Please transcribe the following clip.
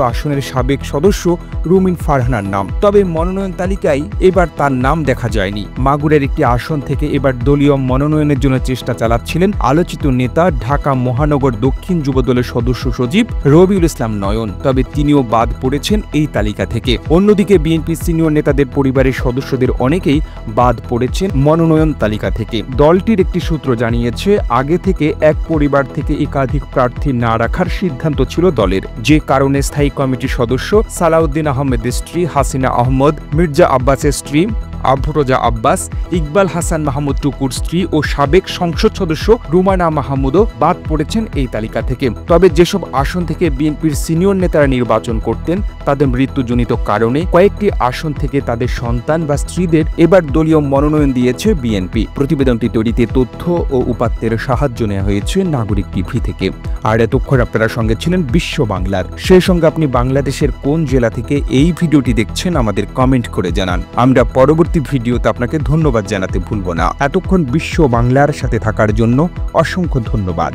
আসনের সাবেক সদস্য রুমিন ফারহানার নাম। তবে মনোনয়ন তালিকায় এবার তার নাম দেখা যায়নি। মাগুরার একটি আসন থেকে এবার দলীয় মনোনয়নের জন্য চেষ্টা চালাচ্ছিলেন আলোচিত নেতা ঢাকা মহানগর দক্ষিণ যুবদলের সদস্য সচিব রবিউল ইসলাম নয়ন। তবে তিনিও বাদ পড়েছেন এই তালিকা থেকে। অন্যদিকে বিএনপি সিনিয়র নেতাদের পরিবারের সদস্যদের অনেকেই বাদ পড়েছেন মনোনয়ন তালিকা থেকে। দলটির একটি সূত্র জানিয়েছে, আগে থেকে এক পরিবার থেকে একাধিক প্রার্থী না রাখার সিদ্ধান্ত ছিল দলের, যে কারণে স্থায়ী কমিটির সদস্য সালাউদ্দিন আহমেদের স্ত্রী হাসিনা আহমদ, মির্জা আব্বাসের স্ত্রী আফরোজা আব্বাস, ইকবাল হাসান মাহমুদ টুকুর স্ত্রী ও সাবেক সংসদ সদস্য রুমানা মাহমুদও বাদ পড়েছেন এই তালিকা থেকে। তবে যেসব আসন থেকে বিএনপির সিনিয়র নেতারা নির্বাচন করতেন তাদের মৃত্যুজনিত কারণে কয়েকটি আসন থেকে তাদের সন্তান বা স্ত্রীদের এবার দলীয় মনোনয়ন দিয়েছে বিএনপি। প্রতিবেদনটি তৈরিতে তথ্য ও উপাত্তের সাহায্য নেওয়া হয়েছে নাগরিক টিভি থেকে। আর এতক্ষণ আপনারা সঙ্গে ছিলেন বিশ্ব বাংলার। সেই সঙ্গে আপনি বাংলাদেশের কোন জেলা থেকে এই ভিডিওটি দেখছেন আমাদের কমেন্ট করে জানান। আমরা পরবর্তী ভিডিওতে আপনাকে ধন্যবাদ জানাতে ভুলব না। এতক্ষণ বিশ্ব বাংলার সাথে থাকার জন্য অসংখ্য ধন্যবাদ।